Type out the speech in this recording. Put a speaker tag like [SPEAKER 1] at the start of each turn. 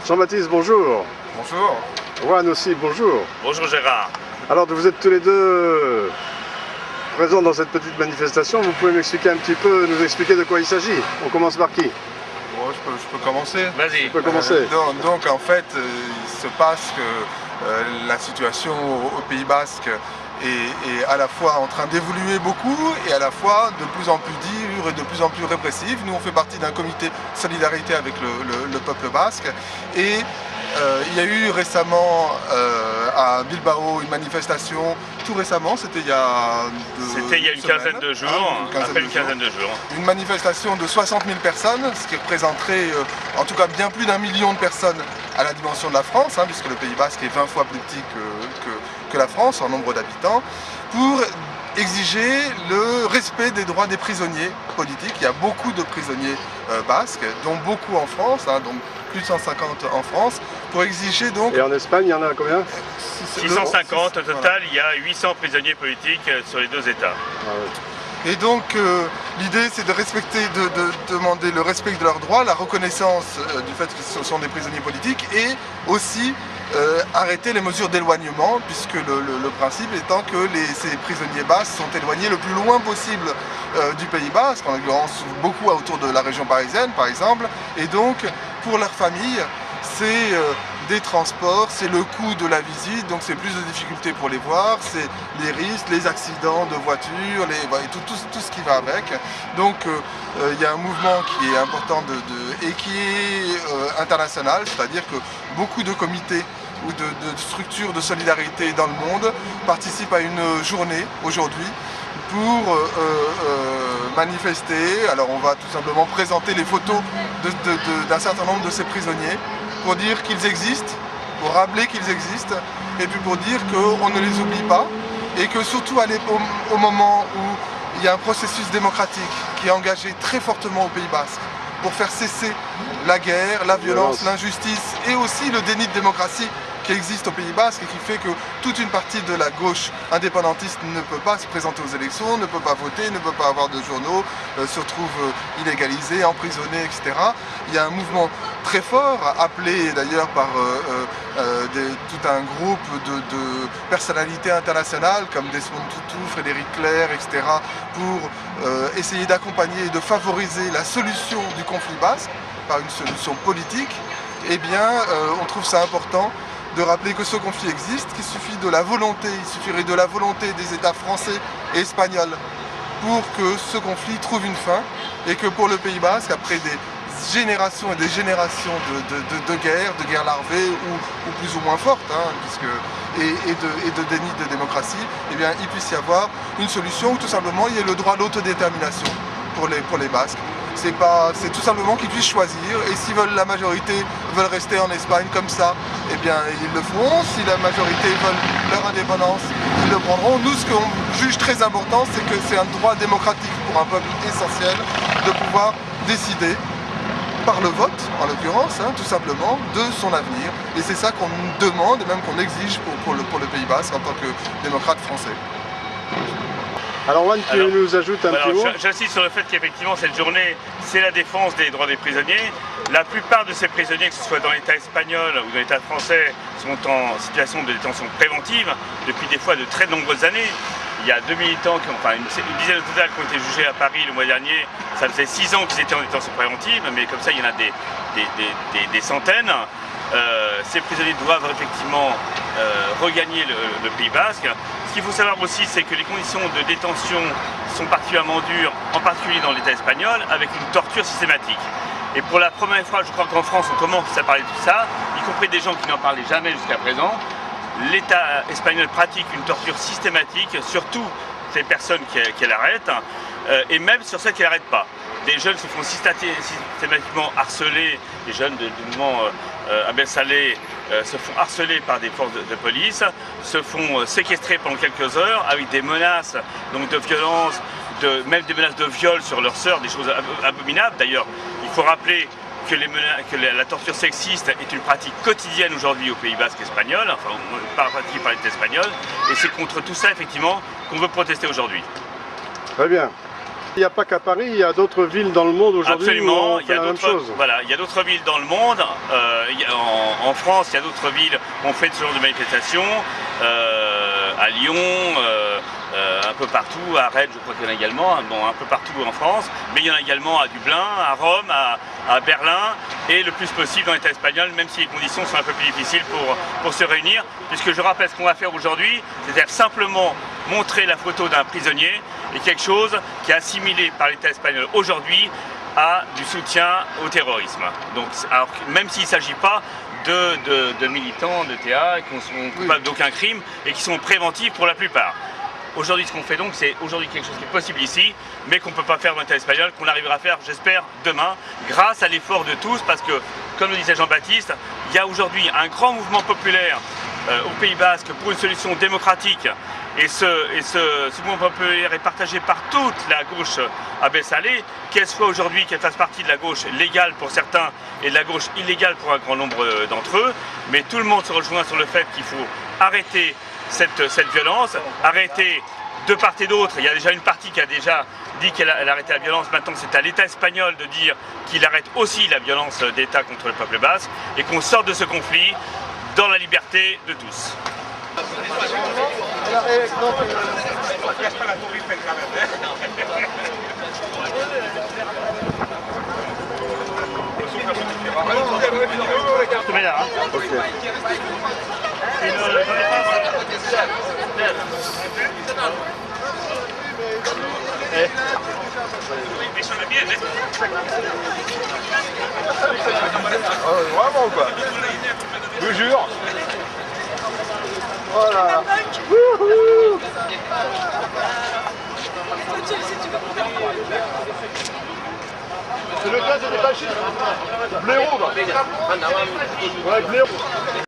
[SPEAKER 1] Jean-Baptiste, bonjour.
[SPEAKER 2] Bonjour.
[SPEAKER 1] Juan aussi, bonjour.
[SPEAKER 3] Bonjour Gérard.
[SPEAKER 1] Alors vous êtes tous les deux présents dans cette petite manifestation. Vous pouvez m'expliquer un petit peu, nous expliquer de quoi il s'agit? On commence par qui?
[SPEAKER 2] Bon, je peux commencer.
[SPEAKER 3] Vas-y.
[SPEAKER 1] Tu peux commencer.
[SPEAKER 2] Donc en fait, il se passe que la situation au Pays Basque est à la fois en train d'évoluer beaucoup et à la fois de plus en plus dure et de plus en plus répressive. Nous on fait partie d'un comité solidarité avec le peuple basque et il y a eu récemment à Bilbao une manifestation, tout récemment, c'était il y a
[SPEAKER 3] une quinzaine de jours, une quinzaine de jours.
[SPEAKER 2] Une manifestation de 60 000 personnes, ce qui représenterait en tout cas bien plus d'1 million de personnes à la dimension de la France, puisque le Pays Basque est 20 fois plus petit que la France en nombre d'habitants, pour exiger le respect des droits des prisonniers politiques. Il y a beaucoup de prisonniers basques, dont beaucoup en France, donc plus de 150 en France, pour exiger donc...
[SPEAKER 1] Et en Espagne, il y en a combien?
[SPEAKER 3] 650 au total, il y a 800 prisonniers politiques sur les deux États.
[SPEAKER 1] Ah ouais.
[SPEAKER 2] Et donc l'idée c'est de respecter, de demander le respect de leurs droits, la reconnaissance du fait que ce sont des prisonniers politiques et aussi arrêter les mesures d'éloignement, puisque le principe étant que ces prisonniers basques sont éloignés le plus loin possible du Pays Basque, en l'occurrence beaucoup autour de la région parisienne par exemple, et donc pour leur famille c'est des transports, c'est le coût de la visite, donc c'est plus de difficultés pour les voir, c'est les risques, les accidents de voiture, tout ce qui va avec. Donc il y a un mouvement qui est important et qui est international, c'est-à-dire que beaucoup de comités ou de structures de solidarité dans le monde participent à une journée aujourd'hui pour manifester. Alors on va tout simplement présenter les photos d'un certain nombre de ces prisonniers pour dire qu'ils existent, pour rappeler qu'ils existent, et puis pour dire qu'on ne les oublie pas, et que surtout au moment où il y a un processus démocratique qui est engagé très fortement au Pays Basque, pour faire cesser la guerre, la violence, l'injustice, et aussi le déni de démocratie qui existe au Pays Basque et qui fait que toute une partie de la gauche indépendantiste ne peut pas se présenter aux élections, ne peut pas voter, ne peut pas avoir de journaux, se retrouve illégalisé, emprisonné, etc. Il y a un mouvement très fort, appelé d'ailleurs par tout un groupe de personnalités internationales comme Desmond Tutu, Frédéric Clerc, etc. pour essayer d'accompagner et de favoriser la solution du conflit basque par une solution politique. Eh bien, on trouve ça important de rappeler que ce conflit existe, qu'il suffit de la volonté, il suffirait de la volonté des États français et espagnols pour que ce conflit trouve une fin et que pour le Pays Basque, après des générations et des générations de guerres larvées ou plus ou moins fortes, et de déni de démocratie, eh bien, il puisse y avoir une solution où tout simplement il y ait le droit d'autodétermination pour les Basques. C'est tout simplement qu'ils puissent choisir, et si la majorité veulent rester en Espagne comme ça, eh bien ils le feront. Si la majorité veulent leur indépendance, ils le prendront. Nous, ce qu'on juge très important, c'est que c'est un droit démocratique pour un peuple essentiel de pouvoir décider par le vote, en l'occurrence, tout simplement, de son avenir. Et c'est ça qu'on demande et même qu'on exige pour le Pays Basque en tant que démocrate français.
[SPEAKER 1] Alors Juan, tu nous ajoutes un petit mot?
[SPEAKER 3] J'insiste sur le fait qu'effectivement cette journée, c'est la défense des droits des prisonniers. La plupart de ces prisonniers, que ce soit dans l'État espagnol ou dans l'État français, sont en situation de détention préventive depuis des fois de très nombreuses années. Il y a 2 militants, une dizaine au total qui ont été jugés à Paris le mois dernier. Ça faisait 6 ans qu'ils étaient en détention préventive, mais comme ça il y en a des centaines. Ces prisonniers doivent effectivement regagner le Pays Basque. Ce qu'il faut savoir aussi, c'est que les conditions de détention sont particulièrement dures, en particulier dans l'État espagnol, avec une torture systématique. Et pour la première fois, je crois qu'en France, on commence à parler de tout ça, y compris des gens qui n'en parlaient jamais jusqu'à présent. L'État espagnol pratique une torture systématique sur toutes les personnes qu'elle arrête, et même sur celles qu'elle n'arrête pas. Des jeunes se font systématiquement harceler, les jeunes du mouvement Abel Saleh se font harceler par des forces de police, se font séquestrer pendant quelques heures avec des menaces donc de violence, même des menaces de viol sur leurs sœurs, des choses abominables. D'ailleurs, il faut rappeler que la torture sexiste est une pratique quotidienne aujourd'hui au Pays Basque espagnol, enfin pas pratiquée par l'État espagnol, et c'est contre tout ça effectivement qu'on veut protester aujourd'hui.
[SPEAKER 1] Très bien. Il n'y a pas qu'à Paris, il y a d'autres villes dans le monde aujourd'hui où on fait la même chose.
[SPEAKER 3] Voilà, il y a d'autres villes dans le monde. En France, il y a d'autres villes où on fait ce genre de manifestations. À Lyon, un peu partout, à Rennes, je crois qu'il y en a également, bon, un peu partout en France. Mais il y en a également à Dublin, à Rome, à Berlin, et le plus possible dans l'État espagnol, même si les conditions sont un peu plus difficiles pour se réunir. Puisque je rappelle ce qu'on va faire aujourd'hui, c'est-à-dire simplement montrer la photo d'un prisonnier et quelque chose qui est assimilé par l'État espagnol aujourd'hui à du soutien au terrorisme. Donc, alors, même s'il ne s'agit pas de militants de TA qui ne sont coupables d'aucun crime et qui sont préventifs pour la plupart. Aujourd'hui, ce qu'on fait donc, c'est aujourd'hui quelque chose qui est possible ici, mais qu'on ne peut pas faire dans l'État espagnol, qu'on arrivera à faire, j'espère, demain, grâce à l'effort de tous, parce que, comme le disait Jean-Baptiste, il y a aujourd'hui un grand mouvement populaire au Pays Basque pour une solution démocratique. Et ce mouvement populaire est partagé par toute la gauche Abel Saleh, qu'elle soit aujourd'hui, qu'elle fasse partie de la gauche légale pour certains et de la gauche illégale pour un grand nombre d'entre eux. Mais tout le monde se rejoint sur le fait qu'il faut arrêter cette violence, arrêter de part et d'autre. Il y a déjà une partie qui a déjà dit qu'elle arrêtait la violence. Maintenant, c'est à l'État espagnol de dire qu'il arrête aussi la violence d'État contre le peuple basque et qu'on sorte de ce conflit dans la liberté de tous.
[SPEAKER 1] Ok.
[SPEAKER 2] Vraiment quoi. Je vous jure.
[SPEAKER 1] Voilà. C'est le gaz des fascistes. Blaireau, là. Ouais, Blaireau.